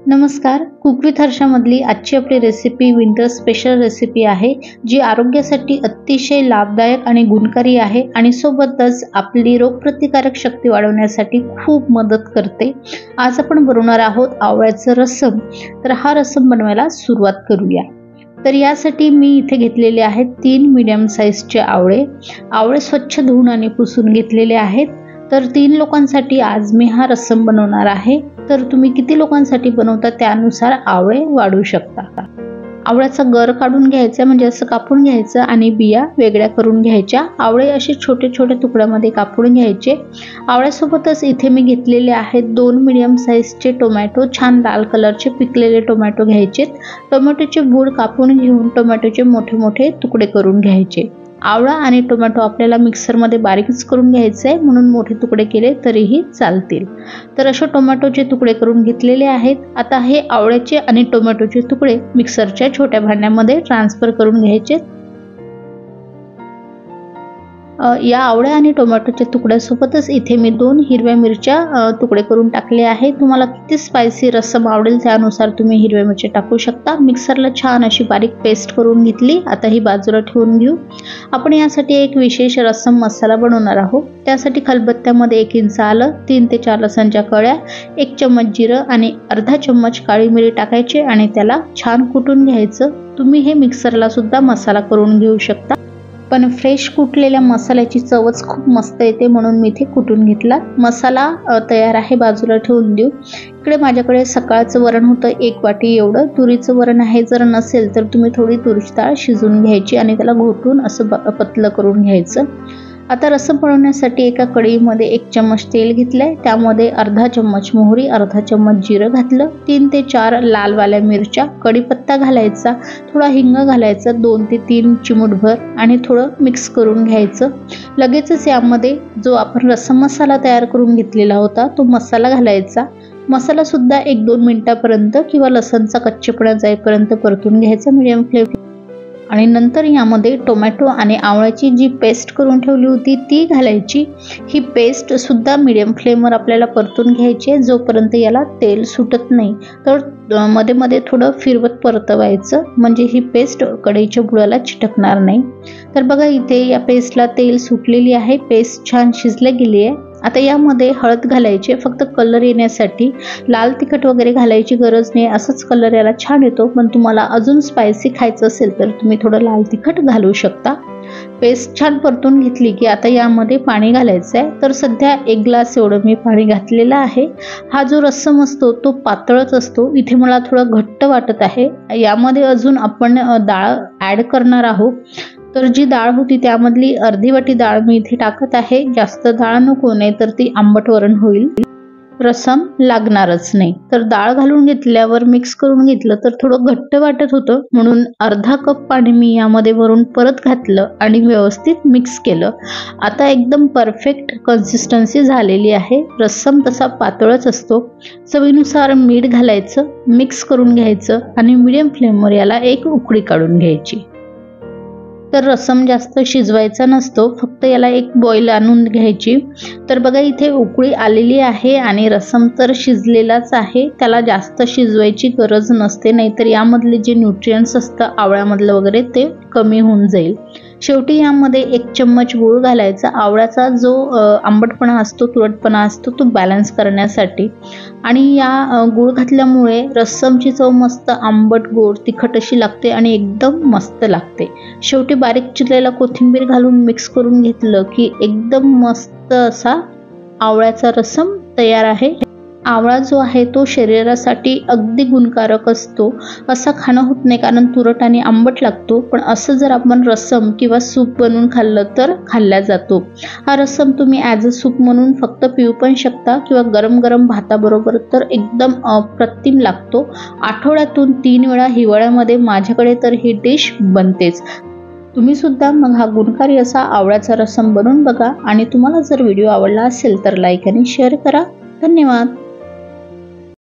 नमस्कार, cook with हर्षामधली आजची आपली रेसिपी विंटर स्पेशल रेसिपी आहे, जी आरोग्यासाठी अतिशय लाभदायक आणि गुणकारी आहे आणि सोबतच आपली रोगप्रतिकारक शक्ती वाढवण्यासाठी खूप मदत करते। आज आपण बनवणार आहोत आवळ्याचं रसम। तर हा रसम बनवायला सुरुवात करूया। तर यासाठी मी इथे घेतलेले आहेत 3 मीडियम साइजचे आवळे। आवळे स्वच्छ धुवून आणि पुसून घेतलेले आहेत। तर 3 लोकांसाठी आज मी हा रसम बनवणार आहे। तर तुम्ही किती लोकांसाठी बनवता त्यानुसार आवळे वाढवू शकता। आवळ्याचा गर काढून घ्यायचा, म्हणजे असं कापून घ्यायचं आणि बिया वेगळ्या करून घ्यायच्या। आवळे असे छोटे छोटे तुकड्यामध्ये कापून घ्यायचे। आवळ्यासोबतच इथे मी घेतलेले आहेत 2 मीडियम साइजचे टोमॅटो, छान लाल कलरचे पिकलेले टोमॅटो घ्यायचे। टोमॅटोचे बूड कापून घेऊन टोमॅटोचे मोठे मोठे तुकडे करून घ्यायचे। आवळा आणि टोमॅटो आपल्याला मिक्सरमध्ये बारीकच करून घ्यायचे आहे, म्हणून मोठे तुकडे केले तरीही चालतील। तर अशा टोमॅटोचे तुकडे करून घेतलेले आहेत। आता हे आवळ्याचे आणि टोमॅटोचे तुकडे मिक्सरच्या छोट्या भांड्यामध्ये ट्रान्सफर करून घ्यायचे। या आवळ्या आणि टोमॅटोच्या तुकड्यासोबतच इथे मी 2 हिरव्या मिरच्या तुकडे करून टाकले आहेत। तुम्हाला किती स्पायसी रसम आवडेल त्यानुसार तुम्ही हिरव्या मिरच्या टाकू शकता। मिक्सरला छान अशी बारीक पेस्ट करून घेतली। आता ही बाजूला ठेवून घेऊ। आपण यासाठी एक विशेष रसम मसाला बनवणार आहोत। त्यासाठी खलबत्त्यामध्ये 1 इंच आलं, 3 ते 4 लसणच्या कळ्या, 1 चम्मच जिरं आणि अर्धा चम्मच काळी मिरी टाकायचे आणि त्याला छान कुटून घ्यायचं। तुम्ही हे मिक्सरला सुद्धा मसाला करून घेऊ शकता, पण फ्रेश कुटलेल्या मसाल्याची चवच खूप मस्त येते, म्हणून मी इथे कुटून घेतला। मसाला तयार आहे, बाजूला ठेवून देऊ। इकडे माझ्याकडे सकाळचं वरण होतं 1 वाटी एवढं। तुरीचं वरण आहे, जर नसेल तर तुम्ही थोडी तुरीची डाळ शिजवून घ्यायची आणि त्याला घोटून असं पतलं करून घ्यायचं। आता रसम बनवण्यासाठी एका कढईमध्ये 1 चम्मच तेल घेतलंय, त्यामध्ये अर्धा चम्मच मोहरी, अर्धा चम्मच जिरं घातलं, 3 ते 4 लालवाल्या मिरच्या, कढीपत्ता घालायचा, थोडा हिंग घालायचा, 2 ते 3 चिमूटभर आणि थोडं मिक्स करून घ्यायचं। लगेचच यामध्ये जो आपण रसम मसाला तयार करून घेतलेला होता तो मसाला घालायचा। मसाला सुद्धा 1-2 मिनिटापर्यंत किंवा लसणचा कच्चेपणा जाईपर्यंत परतून घ्यायचा मीडियम फ्लेम, आणि नंतर यामध्ये टोमॅटो आणि आवळ्याची जी पेस्ट करून ठेवली होती ती घालायची। ही पेस्ट सुद्धा मीडियम फ्लेमवर आपल्याला परतून घ्यायची आहे, जोपर्यंत याला तेल सुटत नाही। तर मध्ये मध्ये थोडं फिरवत परतवायचं, म्हणजे ही पेस्ट कढईच्या बुडाला चिटकणार नाही। तर बघा इथे या पेस्टला तेल सुटलेली आहे, पेस्ट छान शिजली गेली आहे। आता यामध्ये हळद घालायची, फक्त कलर येण्यासाठी। लाल तिखट वगैरे घालायची गरज नाही, असंच कलर याला छान येतो। पण तुम्हाला अजून स्पायसी खायचं असेल तर तुम्ही थोडं लाल तिखट घालू शकता। पेस्ट छान परतून घेतली की आता यामध्ये पाणी घालायचं आहे। तर सध्या 1 ग्लास एवढं मी पाणी घातलेलं आहे। हा जो रस्सम असतो तो पातळच असतो, इथे मला थोडं घट्ट वाटत आहे। यामध्ये अजून आपण डाळ ॲड करणार आहोत। तर जी डाळ होती त्यामधली अर्धी वाटी डाळ मी इथे टाकत आहे। जास्त डाळ नको, नाही तर ती आंबट वरण होईल, रसम लागणारच नाही। तर डाळ घालून घेतल्यावर मिक्स करून घेतलं तर थोडं घट्ट वाटत होतं, म्हणून अर्धा कप पाणी मी यामध्ये वरून परत घातलं आणि व्यवस्थित मिक्स केलं। आता एकदम परफेक्ट कन्सिस्टन्सी झालेली आहे। रसम तसा पातळच असतो। चवीनुसार मीठ घालायचं, मिक्स करून घ्यायचं आणि मीडियम फ्लेमवर याला एक उकळी काढून घ्यायची। तर रसम जास्त शिजवायचा नसतो, फक्त याला एक बॉईल आणून घ्यायची। तर बघा इथे उकळी आलेली आहे आणि रसम तर शिजलेलाच आहे, त्याला जास्त शिजवायची गरज नसते, नाहीतर यामधले जे न्यूट्रिएंट्स असतं आवळ्यामधलं वगैरे ते कमी होऊन जाईल। शेवटी यामध्ये 1 चम्मच गूळ घालायचा। आवळ्याचा जो आंबटपणा असतो, तुरटपणा असतो, तो बॅलन्स करण्यासाठी। आणि या गूळ घातल्यामुळे रस्समची चव मस्त आंबट गोड तिखट अशी लागते आणि एकदम मस्त लागते। शेवटी बारीक चिरलेला कोथिंबीर घालून मिक्स करून घेतलं की एकदम मस्त असा आवळ्याचा रसम तयार आहे। आवळा जो आहे तो शरीरासाठी अगदी गुणकारक असतो। असा खाणं होत नाही, कारण तुरट आणि आंबट लागतो, पण असं जर आपण रसम किंवा सूप बनवून खाल्लं तर खाल्ला जातो। हा रसम तुम्ही ॲज अ सूप म्हणून फक्त पिऊ पण शकता किंवा गरम गरम भाताबरोबर तर एकदम अप्रतिम लागतो। आठवड्यातून 3 वेळा हिवाळ्यामध्ये माझ्याकडे तर ही डिश बनतेच। तुम्ही सुद्धा मग हा गुणकारी असा आवळ्याचा रसम बनवून बघा, आणि तुम्हाला जर व्हिडिओ आवडला असेल तर लाईक आणि शेअर करा। धन्यवाद।